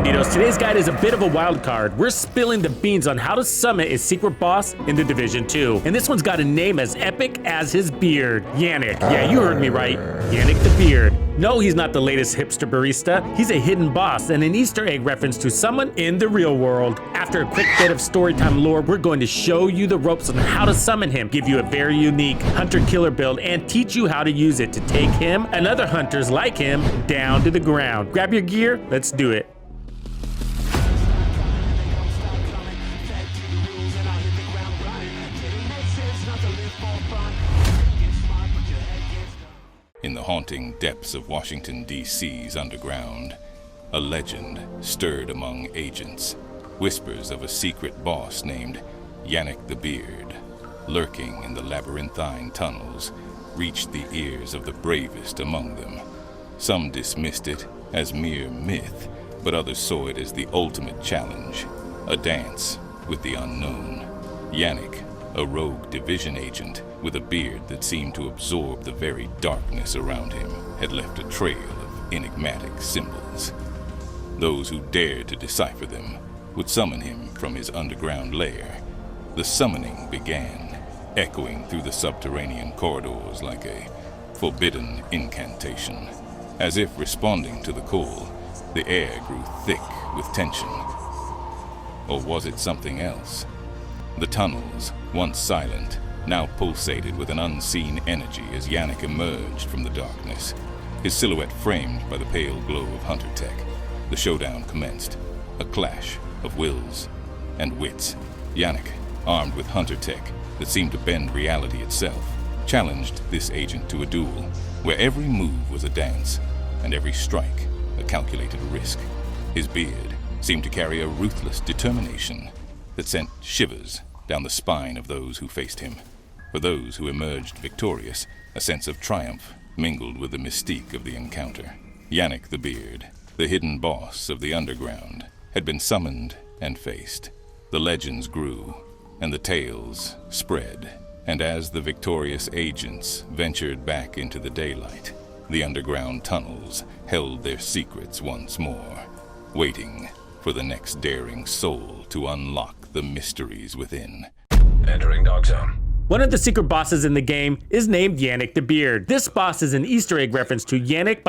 Bandidos, today's guide is a bit of a wild card. We're spilling the beans on how to summon a secret boss in the Division 2. And this one's got a name as epic as his beard. Yannick. Yeah, you heard me right. Yannick the Beard. No, he's not the latest hipster barista. He's a hidden boss and an Easter egg reference to someone in the real world. After a quick bit of storytime lore, we're going to show you the ropes on how to summon him, give you a very unique hunter-killer build, and teach you how to use it to take him and other hunters like him down to the ground. Grab your gear, let's do it. In the haunting depths of Washington, D.C.'s underground, a legend stirred among agents. Whispers of a secret boss named Yannick the Beard, lurking in the labyrinthine tunnels, reached the ears of the bravest among them. Some dismissed it as mere myth, but others saw it as the ultimate challenge, a dance with the unknown. Yannick, a rogue division agent with a beard that seemed to absorb the very darkness around him, had left a trail of enigmatic symbols. Those who dared to decipher them would summon him from his underground lair. The summoning began, echoing through the subterranean corridors like a forbidden incantation. As if responding to the call, the air grew thick with tension. Or was it something else? The tunnels, once silent, now pulsated with an unseen energy as Yannick emerged from the darkness, his silhouette framed by the pale glow of hunter tech. The showdown commenced, a clash of wills and wits. Yannick, armed with hunter tech that seemed to bend reality itself, challenged this agent to a duel where every move was a dance and every strike a calculated risk. His beard seemed to carry a ruthless determination that sent shivers down the spine of those who faced him. For those who emerged victorious, a sense of triumph mingled with the mystique of the encounter. Yannick the Beard, the hidden boss of the underground, had been summoned and faced. The legends grew, and the tales spread, and as the victorious agents ventured back into the daylight, the underground tunnels held their secrets once more, waiting for the next daring soul to unlock the mysteries within. Entering Dog Zone. One of the secret bosses in the game is named Yannick the Beard. This boss is an Easter egg reference to Yannick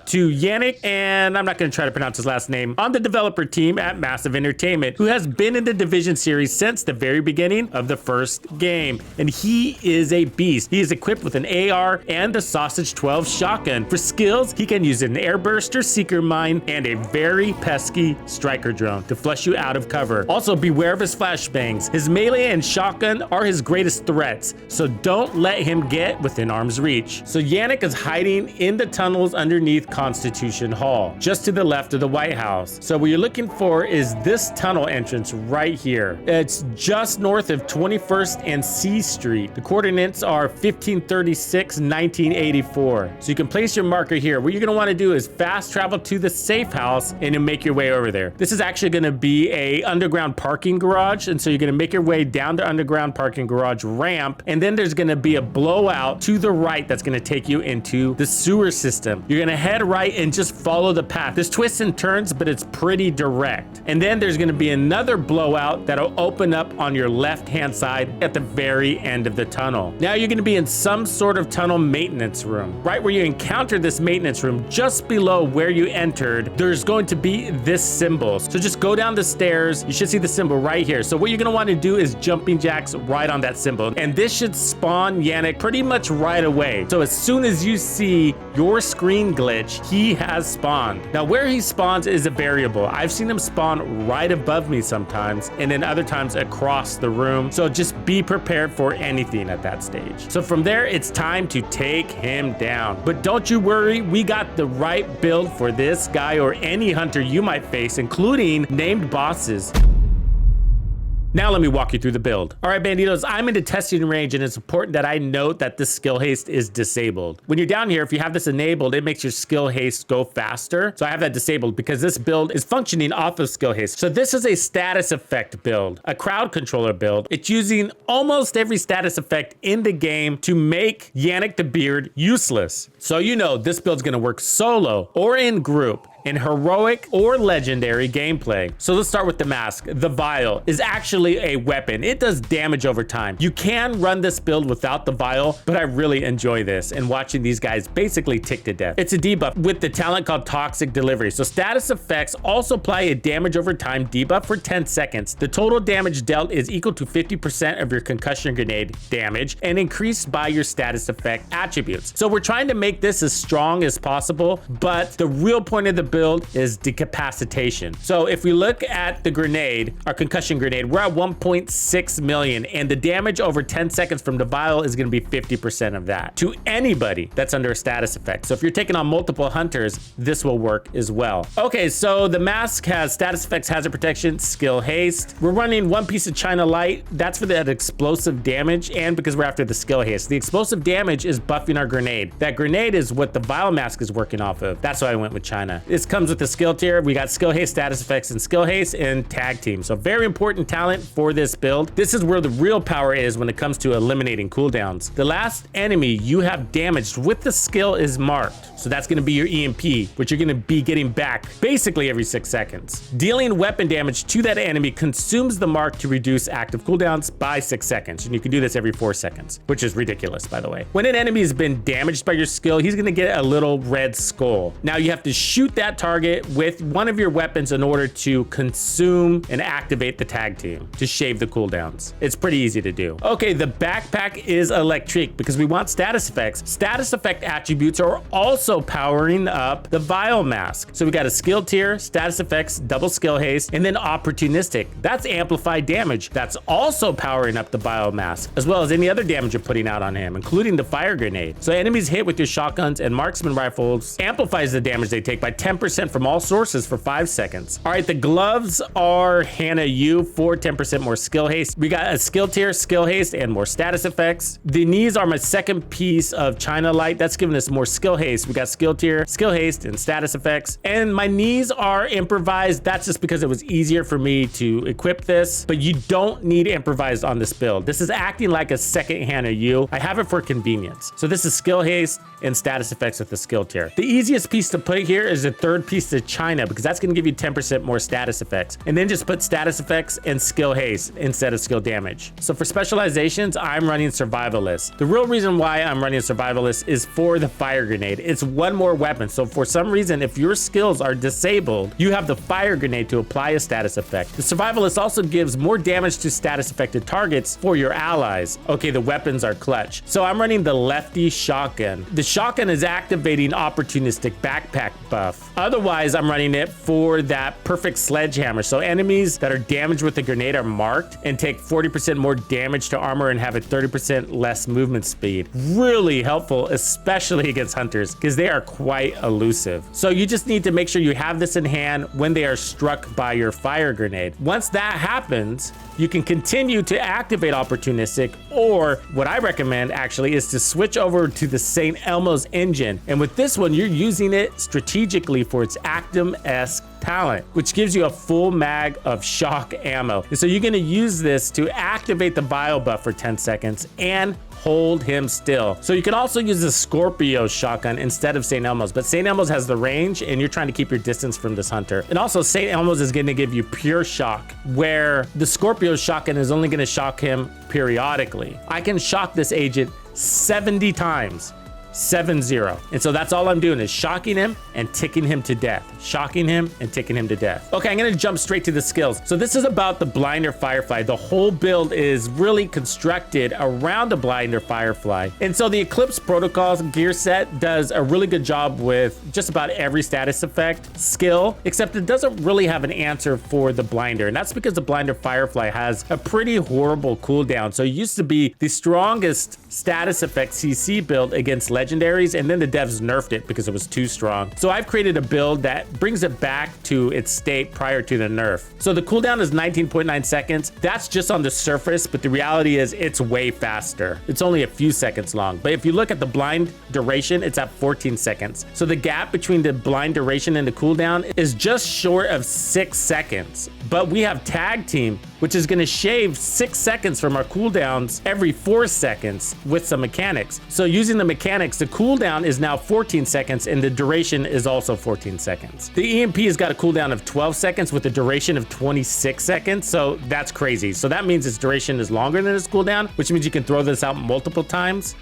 to Yannick, and I'm not going to try to pronounce his last name, on the developer team at Massive Entertainment, who has been in the Division series since the very beginning of the first game. And he is a beast. He is equipped with an AR and the Sausage 12 shotgun. For skills, he can use an airburster, seeker mine, and a very pesky striker drone to flush you out of cover. Also, beware of his flashbangs. His melee and shotgun are his greatest threats, so don't let him get within arm's reach. So Yannick is hiding in the tunnels underneath Constitution Hall, just to the left of the White House. So what you're looking for is this tunnel entrance right here. It's just north of 21st and C Street. The coordinates are 1536, 1984. So you can place your marker here. What you're gonna wanna do is fast travel to the safe house and then make your way over there. This is actually gonna be a underground parking garage, and so you're gonna make your way down the underground parking garage ramp, and then there's gonna be a blowout to the right that's gonna take you into the sewer system. You're gonna head right and just follow the path. There's twists and turns, but it's pretty direct. And then there's gonna be another blowout that'll open up on your left-hand side at the very end of the tunnel. Now you're gonna be in some sort of tunnel maintenance room. Right where you encounter this maintenance room, just below where you entered, there's going to be this symbol. So just go down the stairs. You should see the symbol right here. So what you're gonna wanna do is jumping jacks right on that symbol. And this should spawn Yannick pretty much right away. So as soon as you see your screen glitch, he has spawned. Now where he spawns is a variable. I've seen him spawn right above me sometimes, and then other times across the room. So just be prepared for anything at that stage. So from there, it's time to take him down. But don't you worry, we got the right build for this guy or any hunter you might face, including named bosses. Now let me walk you through the build. All right, Bandidos, I'm in the testing range, and it's important that I note that this skill haste is disabled. When you're down here, if you have this enabled, it makes your skill haste go faster. So I have that disabled because this build is functioning off of skill haste. So this is a status effect build, a crowd controller build. It's using almost every status effect in the game to make Yannick the Beard useless. So you know this build's gonna work solo or in group, in heroic or legendary gameplay. So let's start with the mask. The vial is actually a weapon. It does damage over time. You can run this build without the vial, but I really enjoy this and watching these guys basically tick to death. It's a debuff with the talent called Toxic Delivery. So status effects also apply a damage over time debuff for 10 seconds. The total damage dealt is equal to 50% of your concussion grenade damage and increased by your status effect attributes. So we're trying to make this as strong as possible, but the real point of the build is decapacitation. So if we look at the grenade, our concussion grenade, we're at 1.6 million, and the damage over 10 seconds from the vial is going to be 50% of that to anybody that's under a status effect. So if you're taking on multiple hunters, this will work as well. Okay, so the mask has status effects, hazard protection, skill haste. We're running one piece of China Light. That's for that explosive damage, and because we're after the skill haste. The explosive damage is buffing our grenade. That grenade is what the vial mask is working off of. That's why I went with China. This comes with the skill tier. We got skill haste, status effects, and skill haste, and tag team. So very important talent for this build. This is where the real power is when it comes to eliminating cooldowns. The last enemy you have damaged with the skill is marked. So that's going to be your EMP, which you're going to be getting back basically every 6 seconds. Dealing weapon damage to that enemy consumes the mark to reduce active cooldowns by 6 seconds. And you can do this every 4 seconds, which is ridiculous, by the way. When an enemy has been damaged by your skill, he's going to get a little red skull. Now you have to shoot that target with one of your weapons in order to consume and activate the tag team to shave the cooldowns. It's pretty easy to do. Okay, the backpack is electric because we want status effects. Status effect attributes are also powering up the vial mask. So we got a skill tier, status effects, double skill haste, and then opportunistic. That's amplified damage. That's also powering up the vial mask, as well as any other damage you're putting out on him, including the fire grenade. So enemies hit with your shotguns and marksman rifles amplifies the damage they take by 10% from all sources for 5 seconds. All right, the gloves are Hannah U for 10% more skill haste. We got a skill tier, skill haste, and more status effects. The knees are my second piece of China Light. That's giving us more skill haste. We got skill tier, skill haste, and status effects. And my knees are improvised. That's just because it was easier for me to equip this, but you don't need improvised on this build. This is acting like a second Hannah U. I have it for convenience. So this is skill haste and status effects with the skill tier. The easiest piece to put here is the third piece of China, because that's going to give you 10% more status effects. And then just put status effects and skill haste instead of skill damage. So for specializations, I'm running survivalist. The real reason why I'm running survivalist is for the fire grenade. It's one more weapon. So for some reason, if your skills are disabled, you have the fire grenade to apply a status effect. The survivalist also gives more damage to status affected targets for your allies. Okay, the weapons are clutch. So I'm running the lefty shotgun. The shotgun is activating opportunistic backpack buff. Otherwise, I'm running it for that perfect sledgehammer. So enemies that are damaged with the grenade are marked and take 40% more damage to armor and have a 30% less movement speed. Really helpful, especially against hunters, because they are quite elusive. So you just need to make sure you have this in hand when they are struck by your fire grenade. Once that happens, you can continue to activate opportunistic, or what I recommend actually is to switch over to the St. Elmo's engine. And with this one, you're using it strategically for its Actum-esque talent, which gives you a full mag of shock ammo. And so you're going to use this to activate the vial buff for 10 seconds and hold him still. So you can also use the Scorpio shotgun instead of St. Elmo's, but St. Elmo's has the range and you're trying to keep your distance from this hunter. And also St. Elmo's is going to give you pure shock, where the Scorpio shotgun is only going to shock him periodically. I can shock this agent 70 times. 7-0. And so that's all I'm doing is shocking him and ticking him to death. Shocking him and ticking him to death. Okay, I'm gonna jump straight to the skills. So this is about the Blinder Firefly. The whole build is really constructed around the Blinder Firefly. And so the Eclipse Protocols gear set does a really good job with just about every status effect skill, except it doesn't really have an answer for the Blinder. And that's because the Blinder Firefly has a pretty horrible cooldown. So it used to be the strongest status effect CC build against legendaries, and then the devs nerfed it because it was too strong. So I've created a build that brings it back to its state prior to the nerf. So the cooldown is 19.9 seconds. That's just on the surface, but the reality is it's way faster. It's only a few seconds long. But if you look at the blind duration, it's at 14 seconds. So the gap between the blind duration and the cooldown is just short of 6 seconds. But we have tag team which is gonna shave 6 seconds from our cooldowns every 4 seconds with some mechanics. So using the mechanics, the cooldown is now 14 seconds and the duration is also 14 seconds. The EMP has got a cooldown of 12 seconds with a duration of 26 seconds, so that's crazy. So that means its duration is longer than its cooldown, which means you can throw this out multiple times.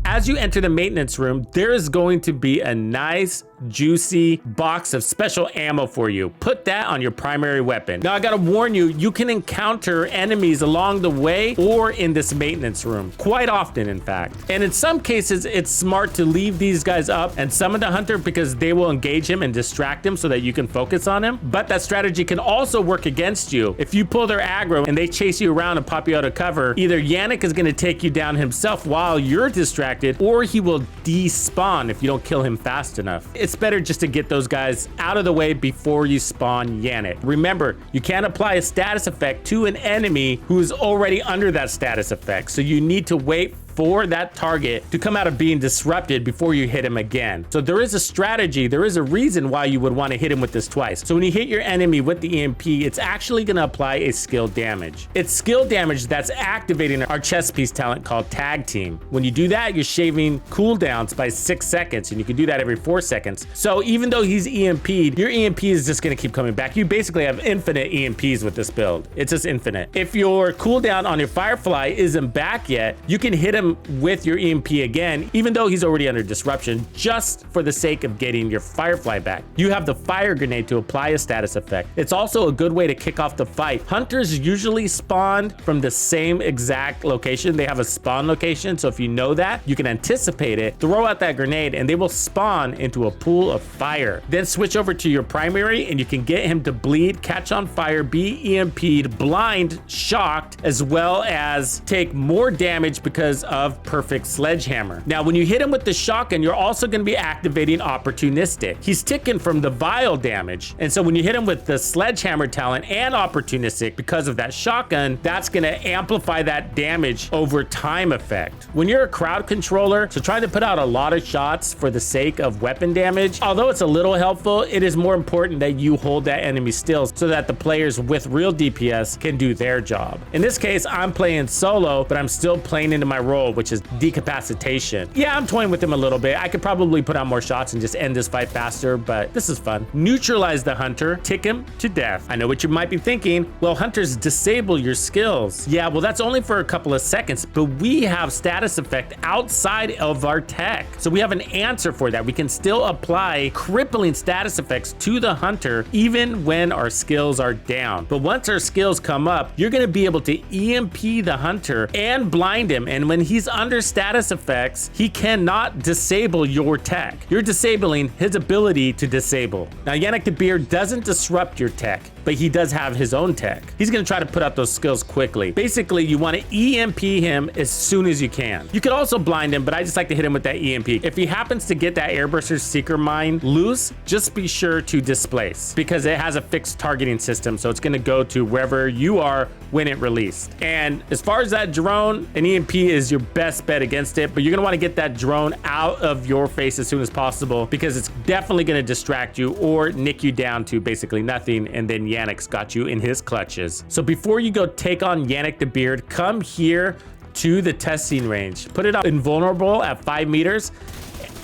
As you enter the maintenance room, there is going to be a nice, juicy box of special ammo for you. Put that on your primary weapon. Now, I gotta warn you, you can encounter enemies along the way or in this maintenance room, quite often, in fact. And in some cases, it's smart to leave these guys up and summon the hunter because they will engage him and distract him so that you can focus on him. But that strategy can also work against you. If you pull their aggro and they chase you around and pop you out of cover, either Yannick is gonna take you down himself while you're distracted, or he will despawn if you don't kill him fast enough. It's better just to get those guys out of the way before you spawn Yannick. Remember, you can't apply a status effect to an enemy who is already under that status effect, so you need to wait for that target to come out of being disrupted before you hit him again. So there is a strategy, there is a reason why you would want to hit him with this twice. So when you hit your enemy with the EMP, it's actually going to apply a skill damage. It's skill damage that's activating our chest piece talent called Tag Team. When you do that, you're shaving cooldowns by 6 seconds, and you can do that every 4 seconds. So even though he's EMP'd, your EMP is just going to keep coming back. You basically have infinite EMPs with this build. It's just infinite. If your cooldown on your Firefly isn't back yet, you can hit him with your EMP again, even though he's already under disruption, just for the sake of getting your Firefly back. You have the fire grenade to apply a status effect. It's also a good way to kick off the fight. Hunters usually spawn from the same exact location. They have a spawn location, so if you know that, you can anticipate it, throw out that grenade, and they will spawn into a pool of fire. Then switch over to your primary, and you can get him to bleed, catch on fire, be EMP'd, blind, shocked, as well as take more damage because of perfect sledgehammer. Now, when you hit him with the shotgun, you're also going to be activating opportunistic. He's ticking from the vial damage, and so when you hit him with the sledgehammer talent and opportunistic because of that shotgun, that's going to amplify that damage over time effect. When you're a crowd controller, so trying to put out a lot of shots for the sake of weapon damage, although it's a little helpful, it is more important that you hold that enemy still so that the players with real DPS can do their job. In this case, I'm playing solo, but I'm still playing into my role, which is decapacitation. Yeah, I'm toying with him a little bit. I could probably put out more shots and just end this fight faster, but this is fun. Neutralize the hunter, tick him to death. I know what you might be thinking. Well, hunters disable your skills. Yeah, well, that's only for a couple of seconds, but we have status effect outside of our tech. So we have an answer for that. We can still apply crippling status effects to the hunter even when our skills are down. But once our skills come up, you're gonna be able to EMP the hunter and blind him. And when he's under status effects, he cannot disable your tech. You're disabling his ability to disable. Now, Yannick the Beard doesn't disrupt your tech, but he does have his own tech. He's gonna try to put out those skills quickly. Basically, you wanna EMP him as soon as you can. You could also blind him, but I just like to hit him with that EMP. If he happens to get that Airburster Seeker Mine loose, just be sure to displace because it has a fixed targeting system, so it's gonna go to wherever you are when it released. And as far as that drone, an EMP is your best bet against it, but you're gonna wanna get that drone out of your face as soon as possible because it's definitely gonna distract you or nick you down to basically nothing, and then Yannick's got you in his clutches. So before you go take on Yannick the Beard, come here to the testing range. Put it up invulnerable at 5 meters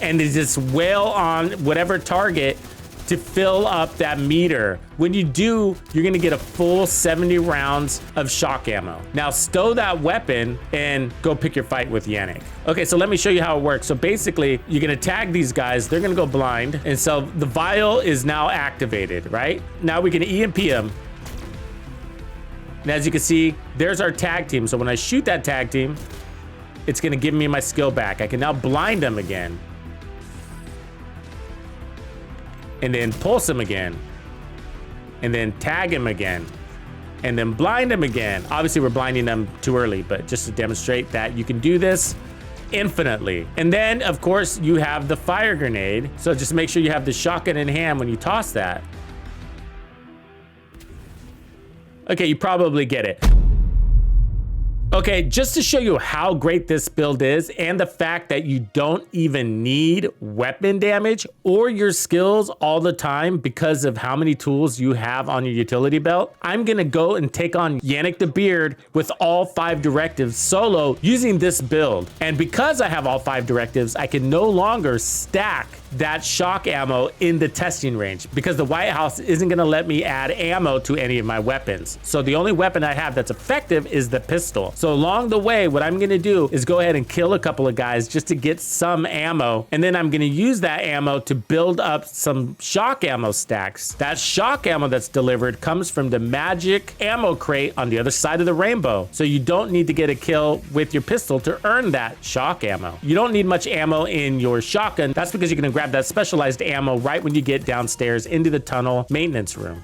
and just wail on whatever target to fill up that meter. When you do, you're gonna get a full 70 rounds of shock ammo. Now stow that weapon and go pick your fight with Yannick. Okay, so let me show you how it works. So basically, you're gonna tag these guys, they're gonna go blind, and so the vial is now activated, right? Now we can EMP them. And as you can see, there's our tag team. So when I shoot that tag team, it's gonna give me my skill back. I can now blind them again. And then pulse him again. And then tag him again. And then blind him again. Obviously, we're blinding them too early, but just to demonstrate that you can do this infinitely. And then, of course, you have the fire grenade. So just make sure you have the shotgun in hand when you toss that. Okay, you probably get it. Okay, just to show you how great this build is and the fact that you don't even need weapon damage or your skills all the time because of how many tools you have on your utility belt, I'm gonna go and take on Yannick the Beard with all 5 directives solo using this build. And because I have all 5 directives, I can no longer stack that shock ammo in the testing range because the White House isn't gonna let me add ammo to any of my weapons. So the only weapon I have that's effective is the pistol. So along the way, what I'm gonna do is go ahead and kill a couple of guys just to get some ammo. And then I'm gonna use that ammo to build up some shock ammo stacks. That shock ammo that's delivered comes from the magic ammo crate on the other side of the rainbow. So you don't need to get a kill with your pistol to earn that shock ammo. You don't need much ammo in your shotgun. That's because you're gonna grab that specialized ammo right when you get downstairs into the tunnel maintenance room.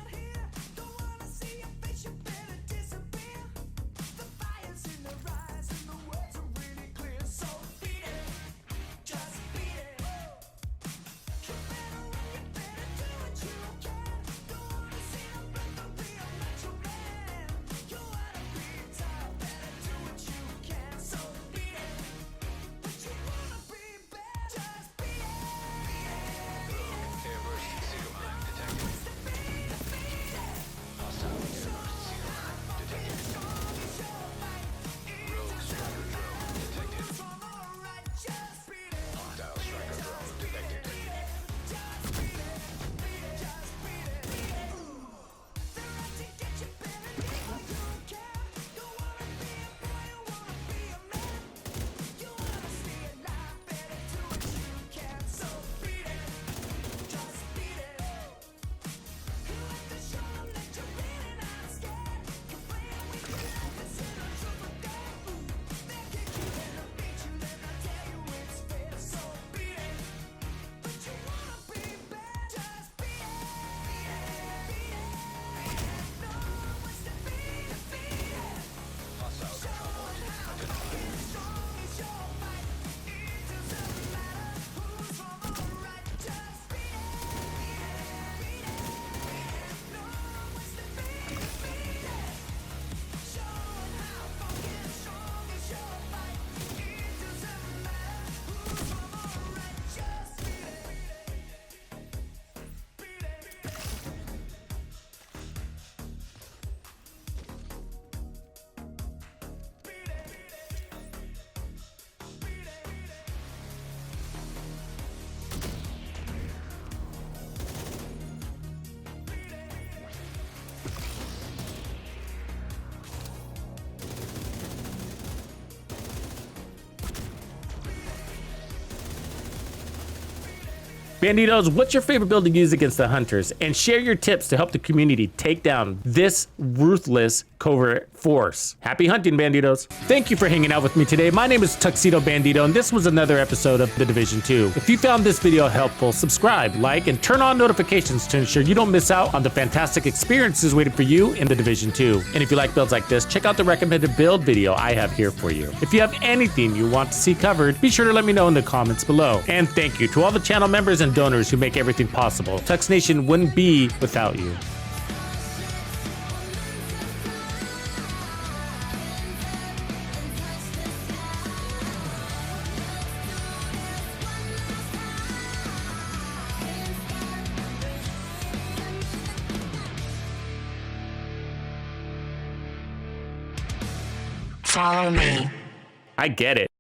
Bandidos, what's your favorite build to use against the hunters? And share your tips to help the community take down this ruthless covert force. Happy hunting, Bandidos. Thank you for hanging out with me today. My name is TuxedoBandido, and this was another episode of The Division 2. If you found this video helpful, subscribe, like, and turn on notifications to ensure you don't miss out on the fantastic experiences waiting for you in The Division 2. And if you like builds like this, check out the recommended build video I have here for you. If you have anything you want to see covered, be sure to let me know in the comments below. And thank you to all the channel members and donors who make everything possible. Tux Nation wouldn't be without you. Follow me. I get it.